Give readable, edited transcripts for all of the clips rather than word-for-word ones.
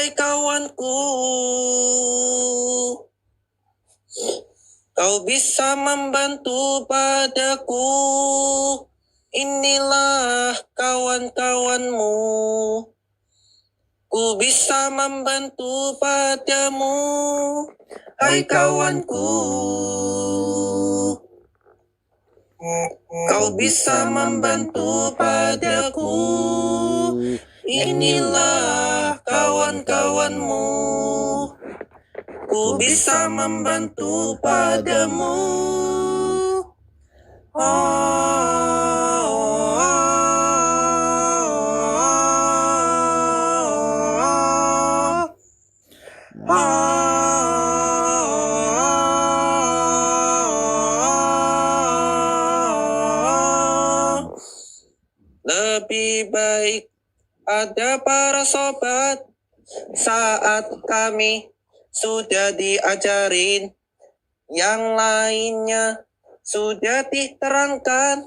Hai kawanku, kau bisa membantu padaku. Inilah kawan-kawanmu. Ku bisa membantu padamu. Hai kawanku, kau bisa membantu padaku. Inilah kawan-kawanmu. Ku bisa membantu padamu. Lebih baik ada para sobat saat kami sudah diajarin, yang lainnya sudah diterangkan.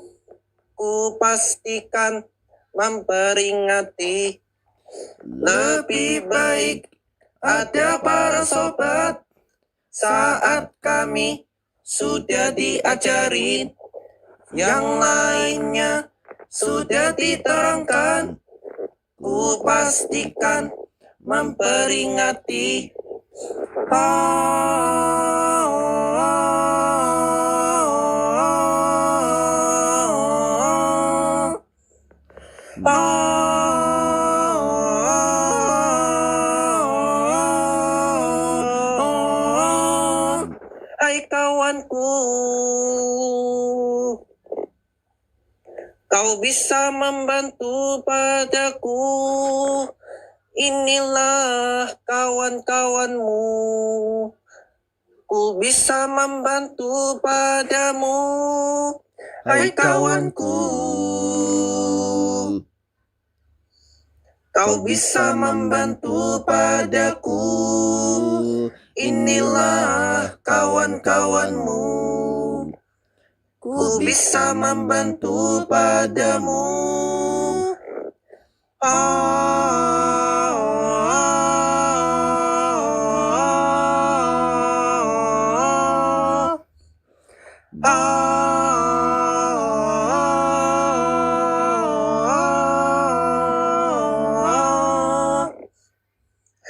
Ku pastikan memperingati. Lebih baik ada para sobat saat kami sudah diajarin, yang lainnya sudah diterangkan. Ku pastikan memperingati. Hai kawanku, kau bisa membantu padaku. Inilah kawan-kawanmu. Ku bisa membantu padamu. Hai kawanku, kau bisa membantu padaku. Inilah kawan-kawanmu. Ku bisa membantu padamu.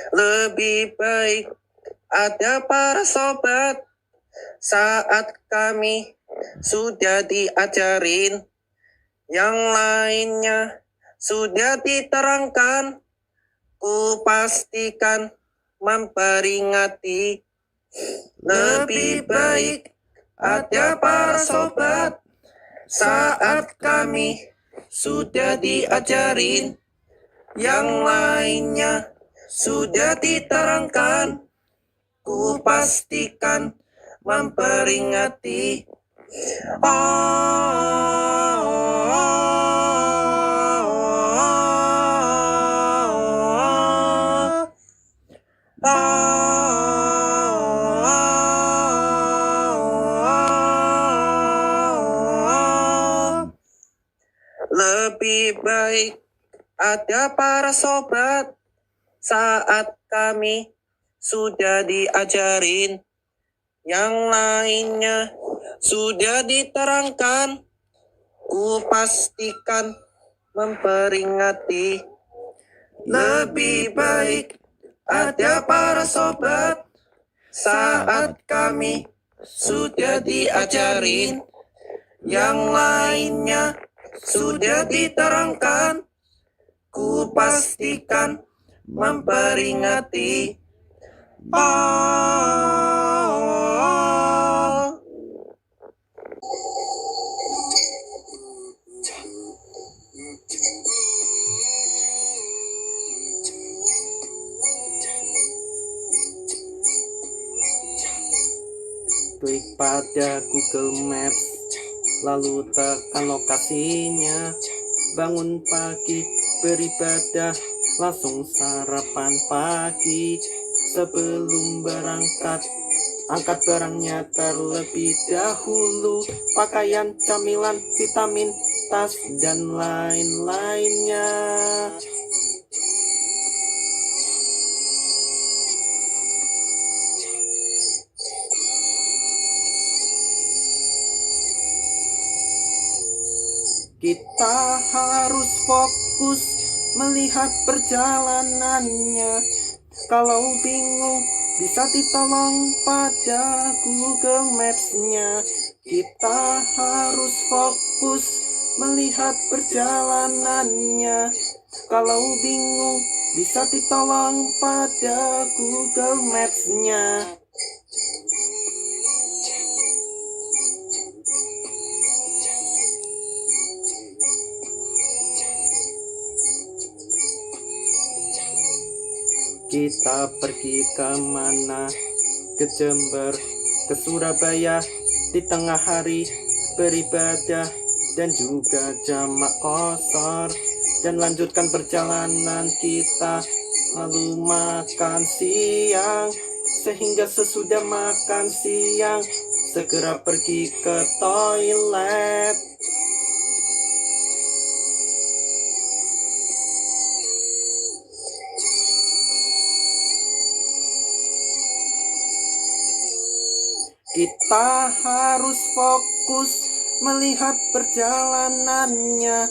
Lebih baik ada para sobat saat kami sudah diajarin, yang lainnya sudah diterangkan. Ku pastikan memperingati. Lebih baik ada para sobat saat kami sudah diajarin, yang lainnya sudah diterangkan. Ku pastikan memperingati. Lebih baik ada para sobat saat kami sudah diajarin, yang lainnya sudah diterangkan. Ku pastikan memperingati. Lebih baik ada para sobat saat kami sudah diajarin, yang lainnya sudah diterangkan. Ku pastikan memperingati. Klik pada Google Maps, lalu tekan lokasinya. Bangun pagi, beribadah, langsung sarapan pagi. Sebelum berangkat, angkat barangnya terlebih dahulu. Pakaian, camilan, vitamin, tas, dan lain-lainnya. Kita harus fokus melihat perjalanannya. Kalau bingung bisa ditolong pada Google Maps-nya. Kita harus fokus melihat perjalanannya. Kalau bingung bisa ditolong pada Google Maps-nya. Kita pergi kemana? Ke Jember, ke Surabaya, di tengah hari beribadah dan juga jamak kosor, dan lanjutkan perjalanan kita, lalu makan siang, sehingga sesudah makan siang segera pergi ke toilet. Kita harus fokus melihat perjalanannya.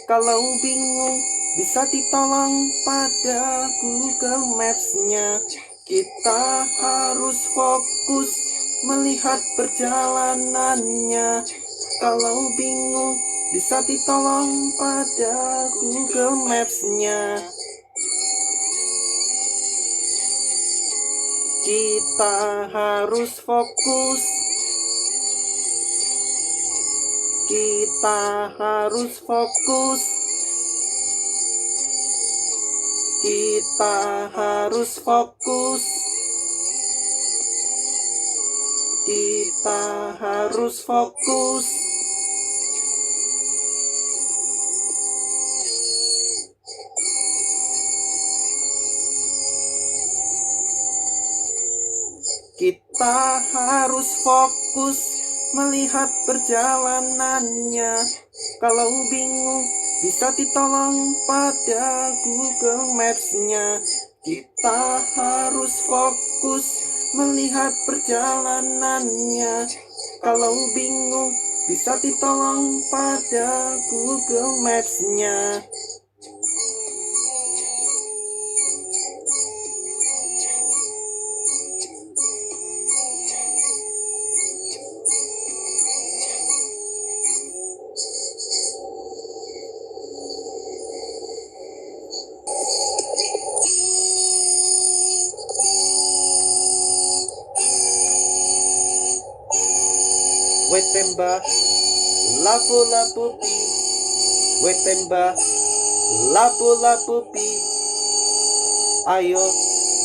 Kalau bingung bisa ditolong pada Google Maps-nya. Kita harus fokus melihat perjalanannya. Kalau bingung bisa ditolong pada Google Maps-nya. Kita harus fokus. Kita harus fokus. Kita harus fokus. Kita harus fokus. Kita harus fokus melihat perjalanannya. Kalau bingung bisa ditolong pada Google Maps-nya. Kita harus fokus melihat perjalanannya. Kalau bingung bisa ditolong pada Google Maps-nya. Wetemba, lapu-lapu pi. Wetemba, lapu-lapu pi. Ayo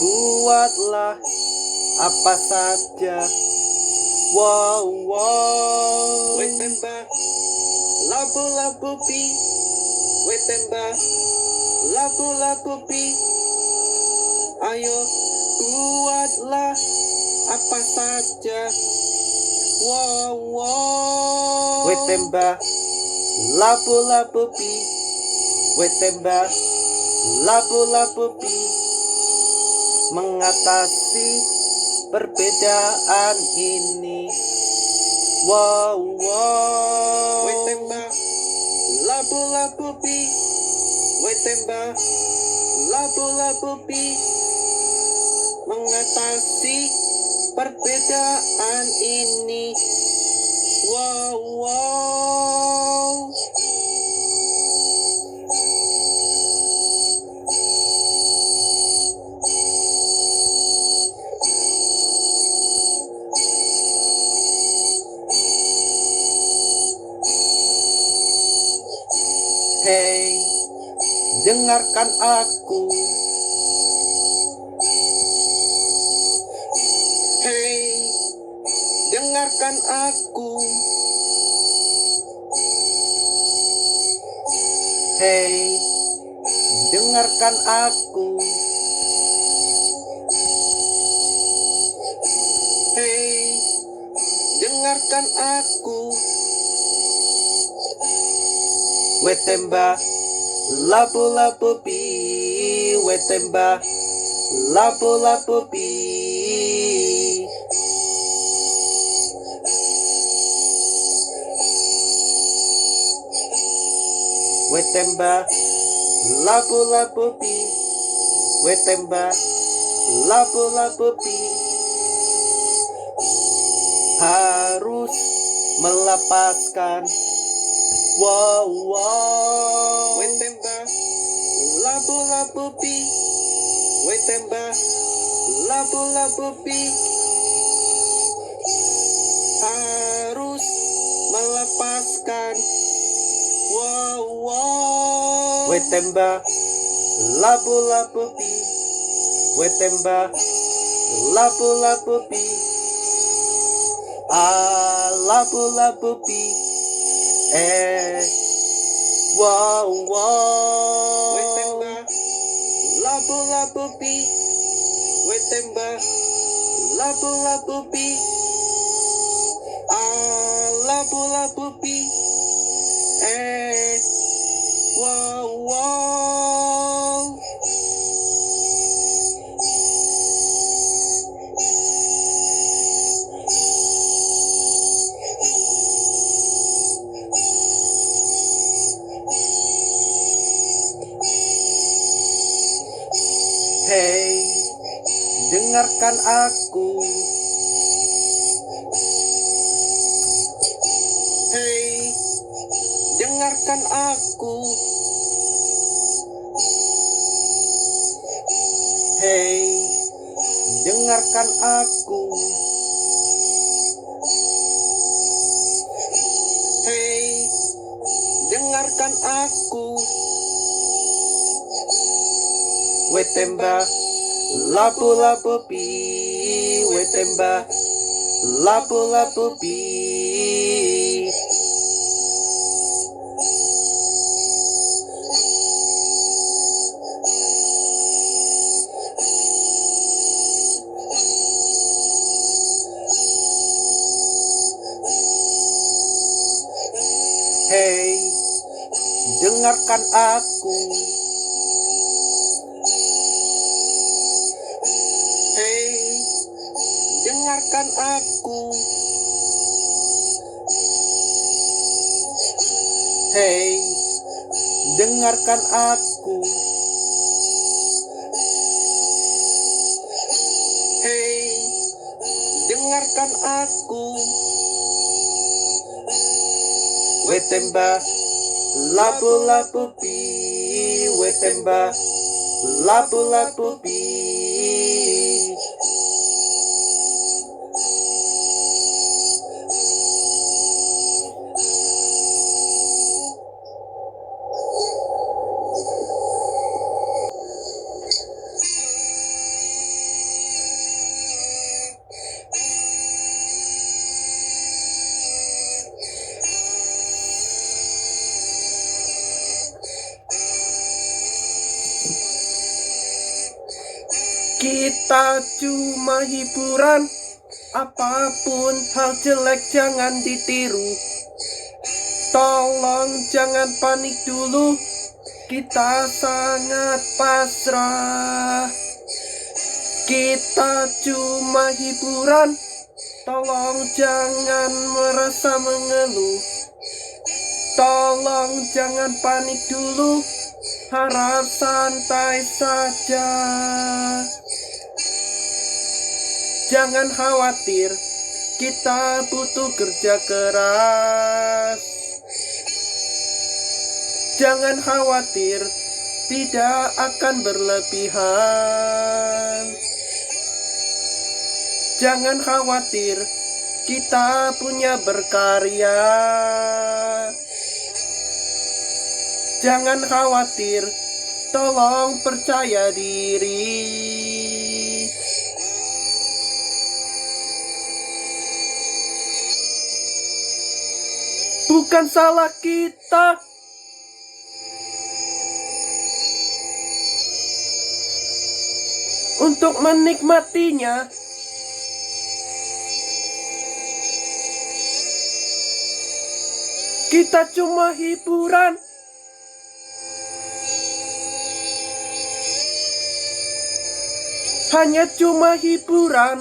buatlah apa saja. Wow, wow. Wetemba, lapu-lapu pi. Wetemba, lapu-lapu pi. Ayo buatlah apa saja. Wow, wow. Wetemba, lapu-lapu pi. Wetemba, lapu-lapu pi. Mengatasi perbedaan ini. Wow, wow. Wetemba, lapu-lapu pi. Wetemba, lapu-lapu pi. Mengatasi perbedaan ini. Wow, wow. Hey, dengarkan aku. Hey, dengarkan aku. Hey, dengarkan aku. Hey, dengarkan aku. Wetemba, lapu-lapu pi. Wetemba, lapu-lapu pi. Wetemba, labu-labu pi. Wetemba, labu-labu pi. Harus melepaskan. Wow, wow. Wetemba, labu-labu pi. Wetemba, labu-labu pi. Harus melepaskan. Wow, wow. Wetemba, labu-labu pi. Wetemba, labu-labu pi. Labu-labu pi. Wow, wow. Wetemba, labu-labu pi. Wetemba, labu-labu pi. Labu-labu pi. Wow, wow. Hey, dengarkan aku. Hey, dengarkan aku. Hey, dengarkan aku. Hey, dengarkan aku. Wetemba, labu-labu pi. Wetemba, labu-labu pi. Hey, dengarkan aku. Hey, dengarkan aku. Hey, dengarkan aku. Hey, dengarkan aku. Wetemba, labu-labu pi. Wetemba, labu-labu pi. Kita cuma hiburan, apapun hal jelek jangan ditiru. Tolong jangan panik dulu, kita sangat pasrah. Kita cuma hiburan, tolong jangan merasa mengeluh. Tolong jangan panik dulu, harap santai saja. Jangan khawatir, kita butuh kerja keras. Jangan khawatir, tidak akan berlebihan. Jangan khawatir, kita punya berkarya. Jangan khawatir, tolong percaya diri. Bukan salah kita. Untuk menikmatinya. Kita cuma hiburan. Hanya cuma hiburan.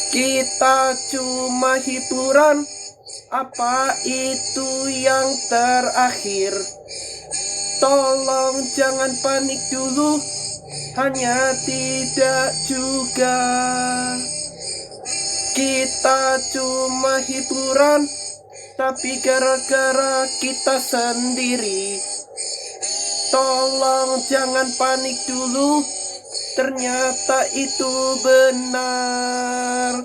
Kita cuma hiburan, apa itu yang terakhir? Tolong jangan panik dulu, hanya tidak juga. Kita cuma hiburan, tapi gara-gara kita sendiri. Tolong jangan panik dulu, ternyata itu benar.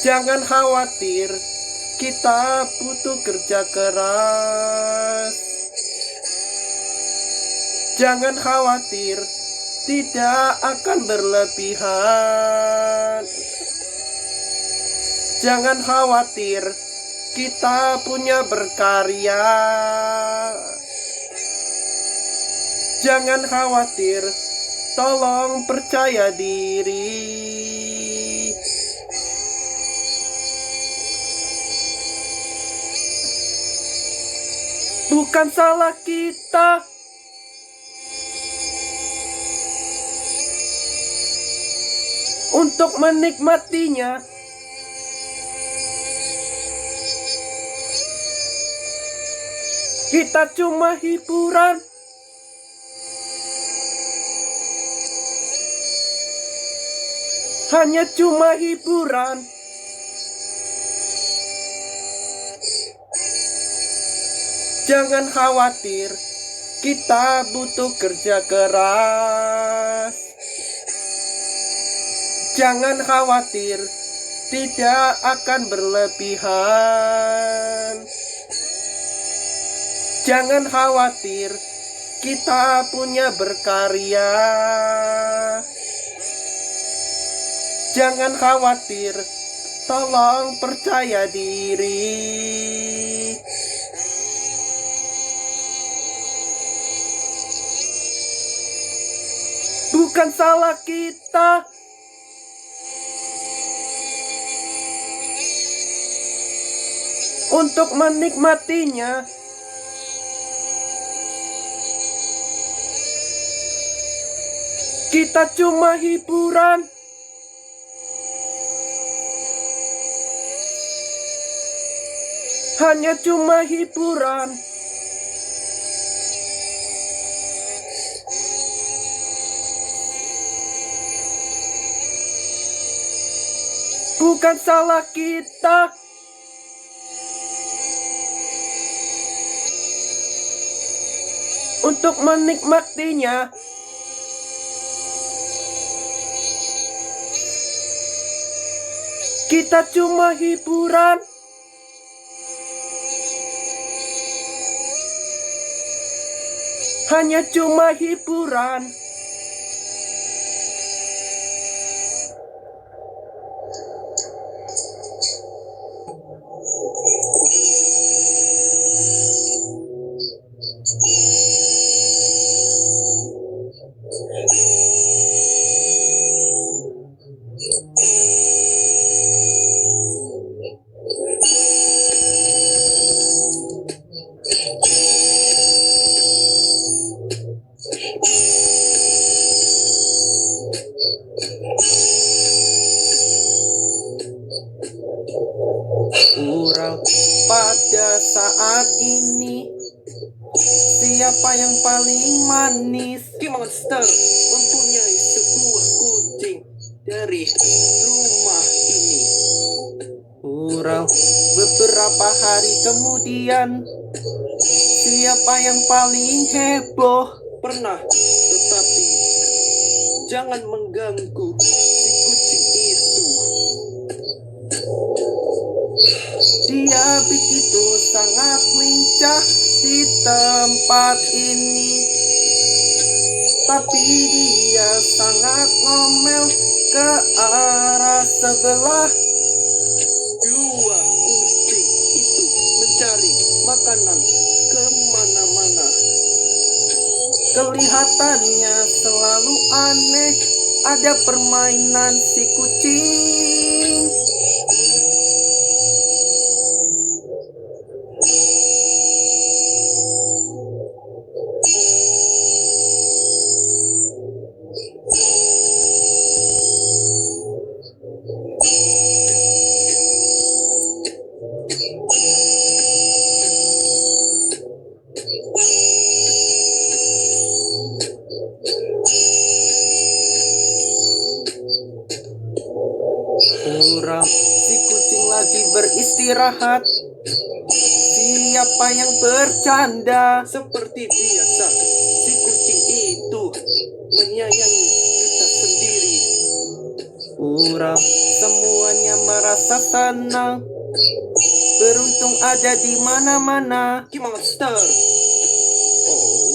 Jangan khawatir, kita butuh kerja keras. Jangan khawatir, tidak akan berlebihan. Jangan khawatir, kita punya berkarya. Jangan khawatir, tolong percaya diri. Bukan salah kita. Untuk menikmatinya. Kita cuma hiburan. Hanya cuma hiburan. Jangan khawatir, kita butuh kerja keras. Jangan khawatir, tidak akan berlebihan. Jangan khawatir, kita punya berkarya. Jangan khawatir, tolong percaya diri. Bukan salah kita. Untuk menikmatinya. Kita cuma hiburan. Hanya cuma hiburan. Bukan salah kita. Untuk menikmatinya. Kita cuma hiburan. Hanya cuma hiburan. Kurang pada saat ini, siapa yang paling manis? King Monster mempunyai sebuah kucing dari rumah ini. Kurang beberapa hari kemudian, siapa yang paling heboh? Pernah, tetapi jangan mengganggu si kucing itu. Dia begitu sangat lincah di tempat ini, tapi dia sangat ngomel ke arah sebelah. Dua kucing itu mencari makanan kemana-mana. Kelihatannya selalu aneh, ada permainan si kucing. Uram, si kucing lagi beristirahat. Siapa yang bercanda? Seperti biasa, si kucing itu menyayangi kita sendiri. Uram, semuanya merasa senang. Beruntung ada di mana-mana. King Monster. Oh,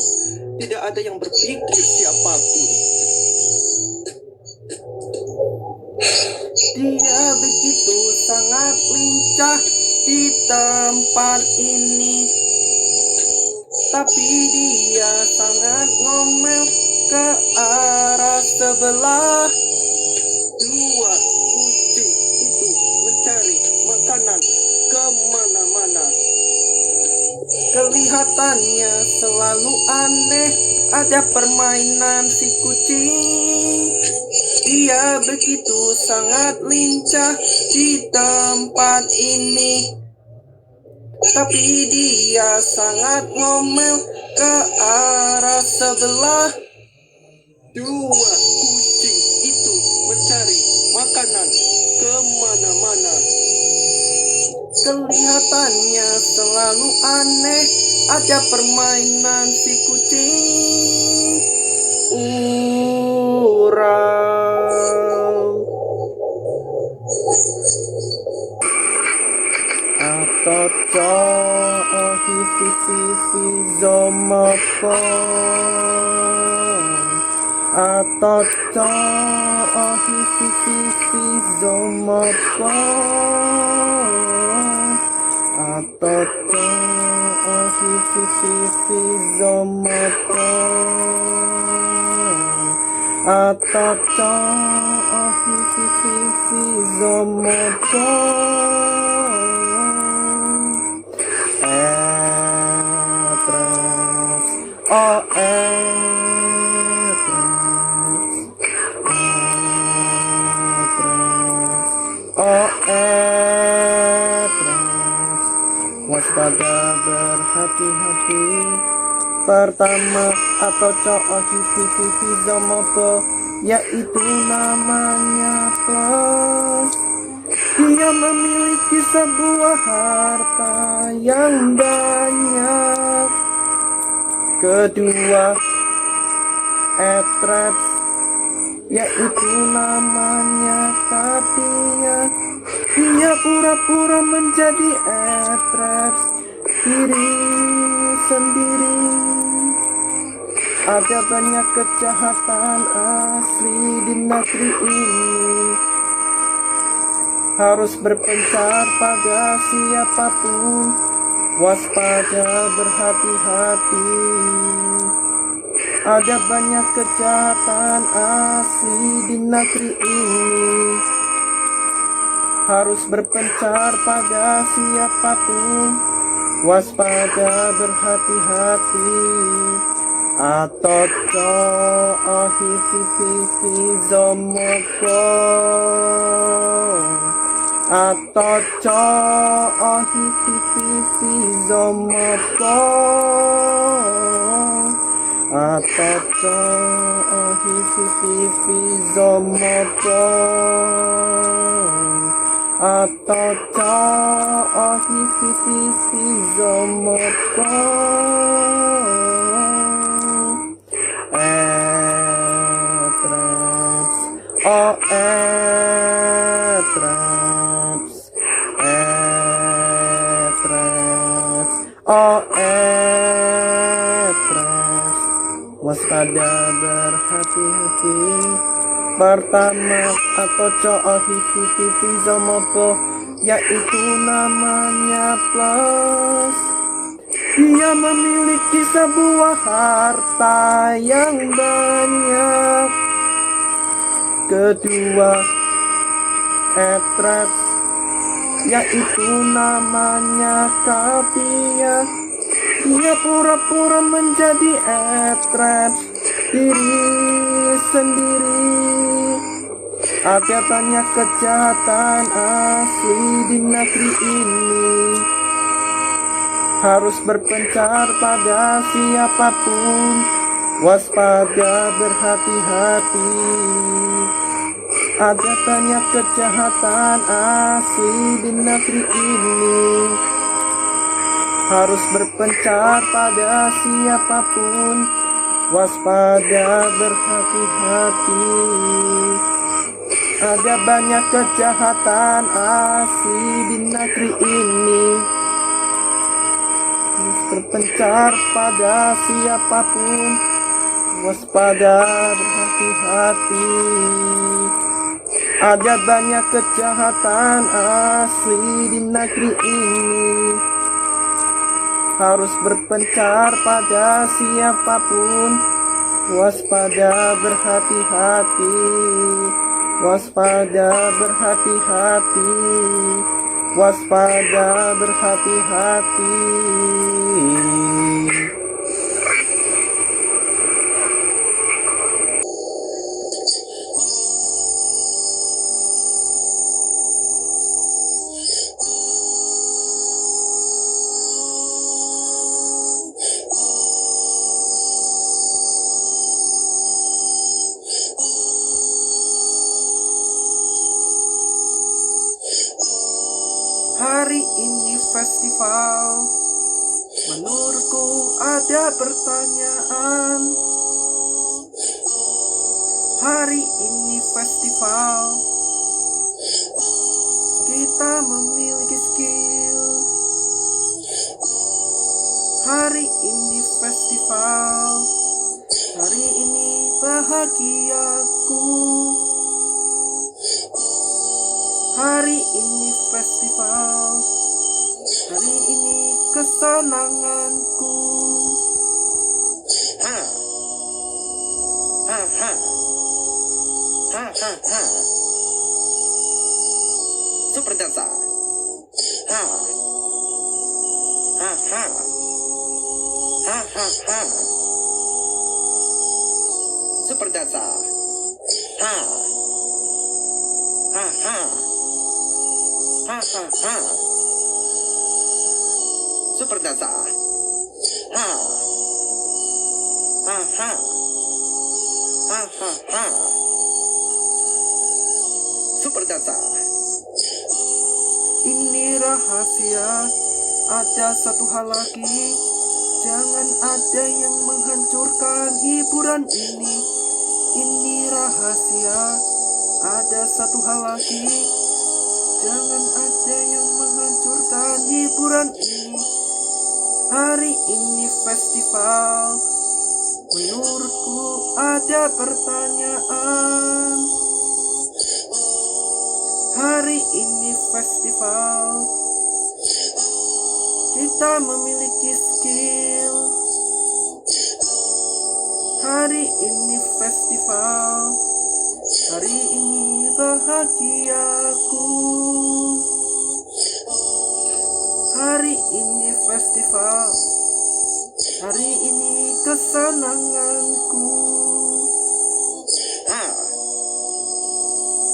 tidak ada yang berpikir siapapun. Dia begitu sangat lincah di tempat ini. Tapi dia sangat ngomel ke arah sebelah. Dua kucing itu mencari makanan kemana-mana. Kelihatannya selalu aneh. Ada permainan si kucing. Dia begitu sangat lincah di tempat ini. Tapi dia sangat ngomel ke arah sebelah. Dua kucing itu mencari makanan kemana-mana. Kelihatannya selalu aneh. Ada permainan si kucing. Uram. Atau hihihihi zomopo. Atau hihihihi zomopo. Atau hihihihi zomopo. Atau hihihihi zomopo. Oh, waspada, berhati-hati. Pertama atau hihihihi zomopo, yaitu namanya plus. Dia memiliki sebuah harta yang banyak. Kedua, Etraps, yaitu namanya Katia. Dia pura-pura menjadi Etraps diri sendiri. Ada banyak kejahatan asli di negeri ini. Harus berpencar pada siapapun. Waspada, berhati-hati. Ada banyak kejahatan asli di negeri ini. Harus berpencar pada siapapun. Waspada, berhati-hati. Atau hihihihi zomopo. Atau hihihihi zomopo. Atau hihihihi zomopo. Atau hihihihi zomopo. Etraps, oh Etraps, Etraps, oh Etraps. Waspada, berhati-hati. Pertama atau hihihihi zomopo, yaitu namanya plus. Dia memiliki sebuah harta yang banyak. Kedua, Etraps, yaitu namanya Katia. Dia pura-pura menjadi Etraps diri sendiri. Ada banyak kejahatan asli di negeri ini. Harus berpencar pada siapapun. Waspada, berhati-hati. Ada banyak kejahatan asli di negeri ini. Harus berpencar pada siapapun, waspada berhati-hati. Ada banyak kejahatan asli di negeri ini. Harus berpencar pada siapapun, waspada berhati-hati. Ada banyak kejahatan asli di negeri ini. Harus berpencar pada siapapun, waspada berhati-hati. Waspada berhati-hati. Waspada berhati-hati. Hari ini festival, menurutku ada pertanyaan. Hari ini festival, kita memiliki skill. Hari ini festival, hari ini bahagiaku. Hari ini festival, hari ini kesenanganku. Ha. Ha ha. Ha ha ha. Super dansa. Ha. Ha ha. Ha ha ha. Super dansa. Ha. Ha ha. Ha ha ha. Super dansa. Ha. Ha ha. Ha ha ha. Super dansa. Ini rahasia, ada satu hal lagi. Jangan ada yang menghancurkan hiburan ini. Ini rahasia, ada satu hal lagi. Jangan ada yang menghancurkan hiburan ini. Hari ini festival, menurutku ada pertanyaan. Hari ini festival, kita memiliki skill. Hari ini festival, hari ini bahagiaku. Hari ini festival, hari ini kesenanganku. Ha.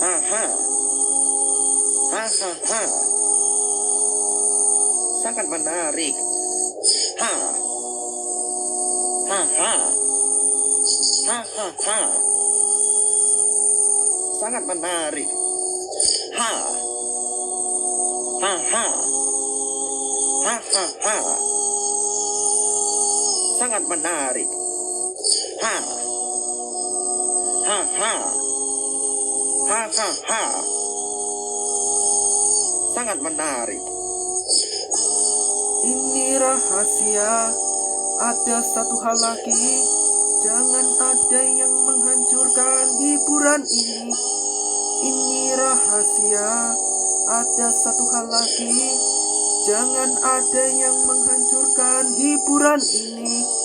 Ha ha. Ha ha ha. Sangat menarik. Ha. Ha ha. Ha ha ha. Sangat menarik. Ha. Ha ha. Ha ha ha. Sangat menarik. Ha. Ha ha. Ha ha ha. Sangat menarik. Ini rahasia, ada satu hal lagi. Jangan ada yang menghancurkan hiburan ini. Ini rahasia, ada satu hal lagi. Jangan ada yang menghancurkan hiburan ini.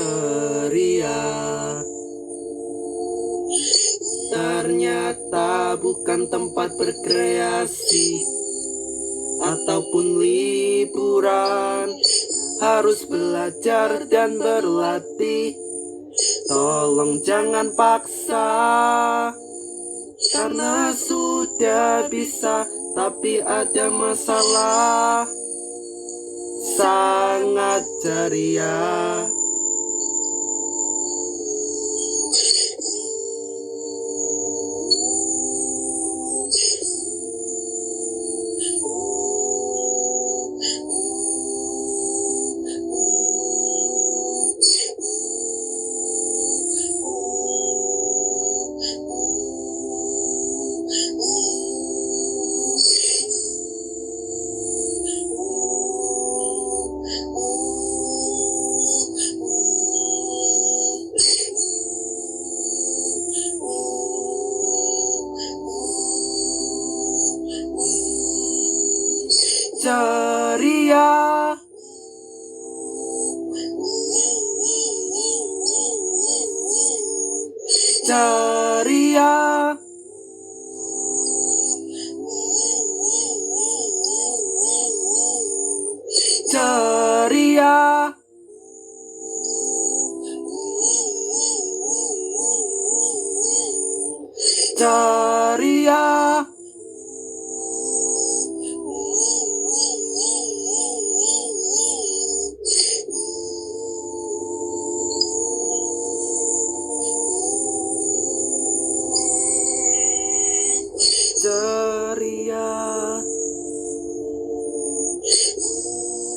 bukan tempat berkreasi ataupun liburan. Harus belajar dan berlatih. Tolong jangan paksa, karena sudah bisa tapi ada masalah. Sangat ceria. Ceria. Ceria. Ceria. Ceria. Ceria.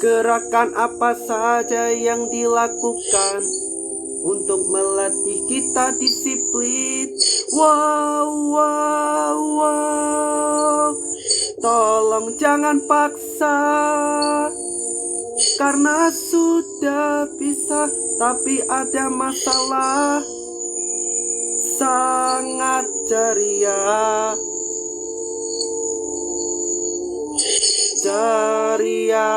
Gerakan apa saja yang dilakukan untuk melatih kita disiplin? Wow, wow, wow. Tolong jangan paksa, karena sudah bisa tapi ada masalah. Sangat ceria. Ceria.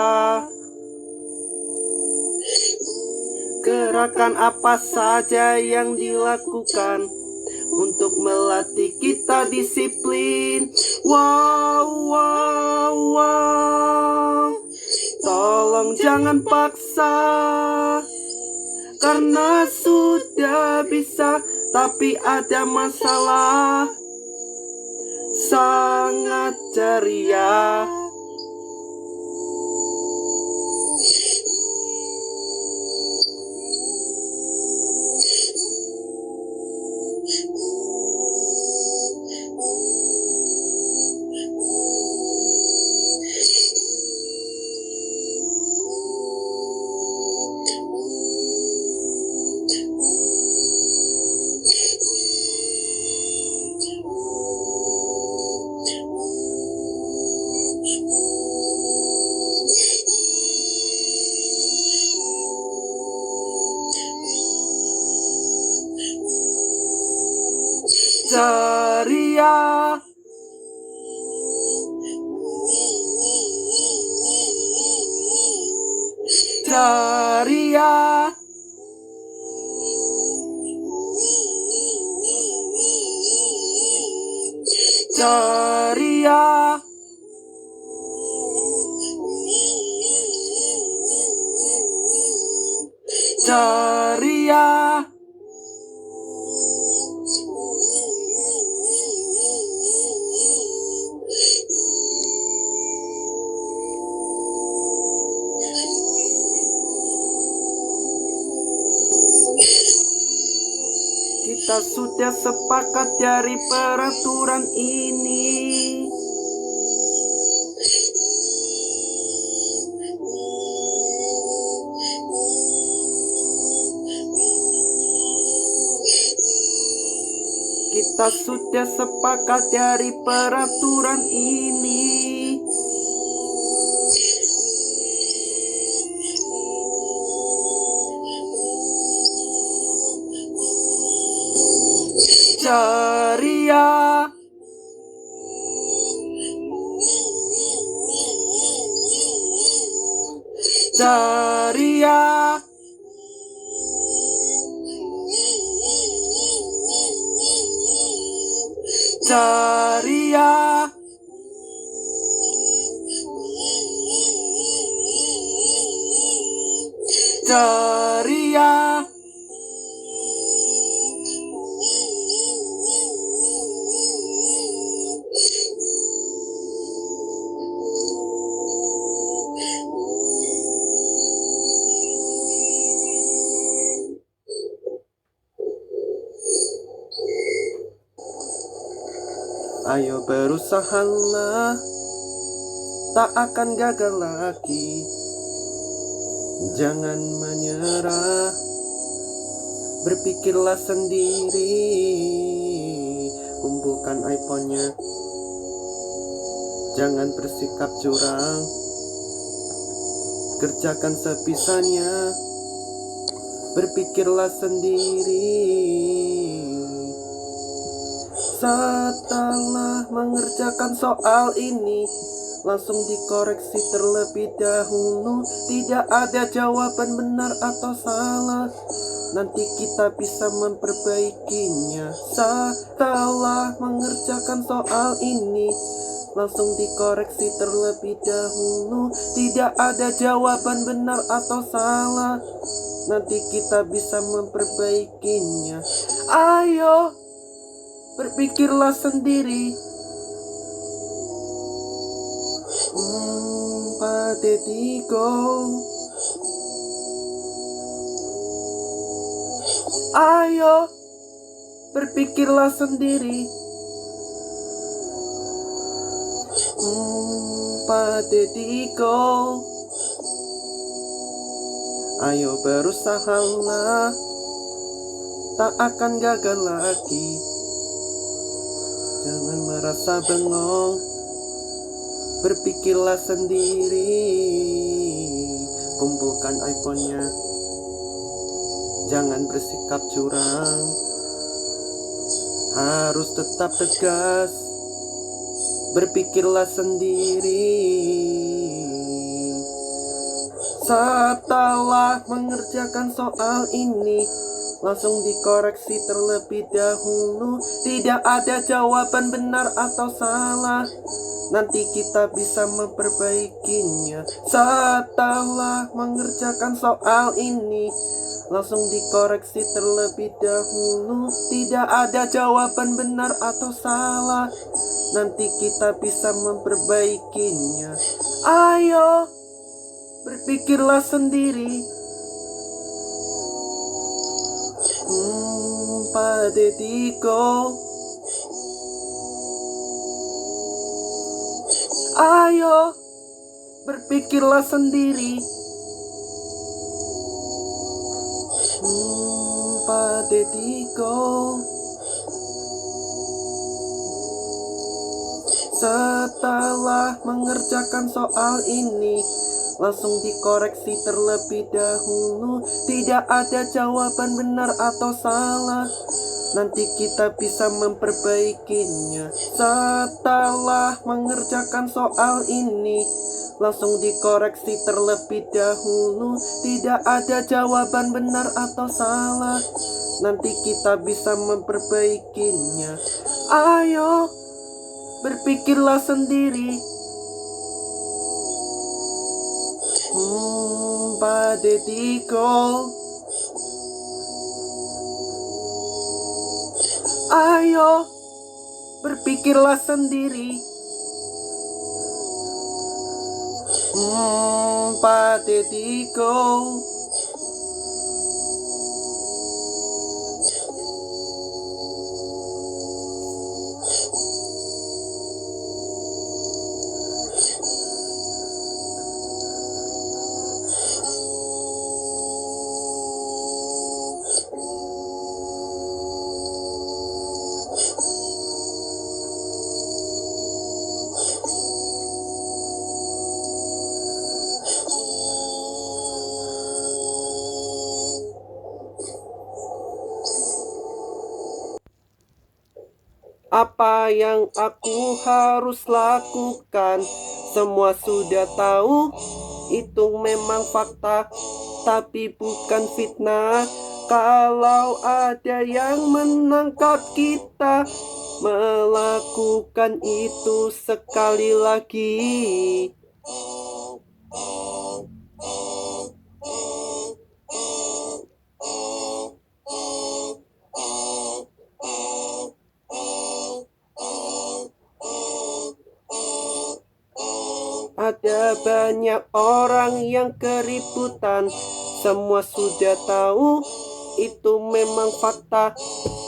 Gerakan apa saja yang dilakukan untuk melatih kita disiplin? Wow, wow, wow. Tolong jangan paksa, karena sudah bisa tapi ada masalah. Sangat ceria. Ceria. Ceria. Ceria. Ceria. Kita sudah sepakat dari peraturan ini. Kita sudah sepakat dari peraturan ini. Ceria. Ceria. ceria. Ceria. Ayo berusahalah, tak akan gagal lagi. Jangan menyerah, berpikirlah sendiri. Kumpulkan iPhone-nya, jangan bersikap curang. Kerjakan sebisanya, berpikirlah sendiri. Setelah mengerjakan soal ini, langsung dikoreksi terlebih dahulu. Tidak ada jawaban benar atau salah, nanti kita bisa memperbaikinya. Setelah mengerjakan soal ini, langsung dikoreksi terlebih dahulu. Tidak ada jawaban benar atau salah, nanti kita bisa memperbaikinya. Ayo, berpikirlah sendiri. Patetico. Ayo, berpikirlah sendiri. Patetico. Ayo berusahalah, tak akan gagal lagi. Jangan merasa bengong, berpikirlah sendiri. Kumpulkan iPhone-nya, jangan bersikap curang. Harus tetap tegas, berpikirlah sendiri. Setelah mengerjakan soal ini, langsung dikoreksi terlebih dahulu. Tidak ada jawaban benar atau salah, nanti kita bisa memperbaikinya. Setelah mengerjakan soal ini, langsung dikoreksi terlebih dahulu. Tidak ada jawaban benar atau salah, nanti kita bisa memperbaikinya. Ayo, berpikirlah sendiri. Patetico. Ayo, berpikirlah sendiri. Patetico. Setelah mengerjakan soal ini, langsung dikoreksi terlebih dahulu. Tidak ada jawaban benar atau salah, nanti kita bisa memperbaikinya. Setelah mengerjakan soal ini, langsung dikoreksi terlebih dahulu. Tidak ada jawaban benar atau salah, nanti kita bisa memperbaikinya. Ayo, berpikirlah sendiri. Patetico. Ayo, berpikirlah sendiri. Patetico. Apa yang aku harus lakukan? Semua sudah tahu, itu memang fakta, tapi bukan fitnah. Kalau ada yang menangkap kita, melakukan itu sekali lagi. Ada banyak orang yang keributan, semua sudah tahu itu memang fakta,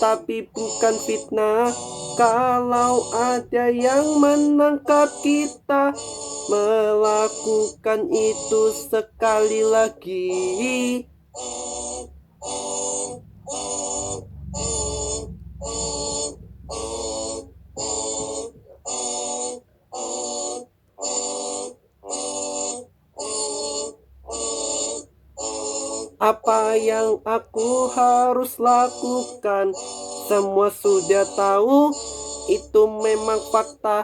tapi bukan fitnah. Kalau ada yang menangkap kita melakukan itu sekali lagi. Apa yang aku harus lakukan? Semua sudah tahu itu memang fakta,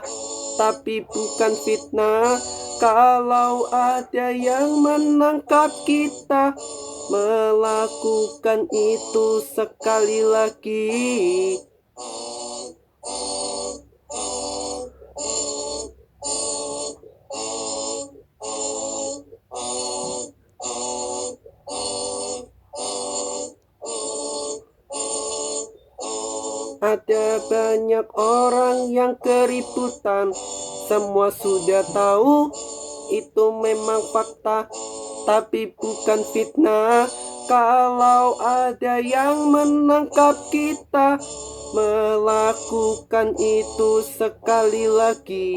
tapi bukan fitnah. Kalau ada yang menangkap kita melakukan itu sekali lagi. Ada banyak orang yang keributan, semua sudah tahu itu memang fakta, tapi bukan fitnah. Kalau ada yang menangkap kita melakukan itu sekali lagi.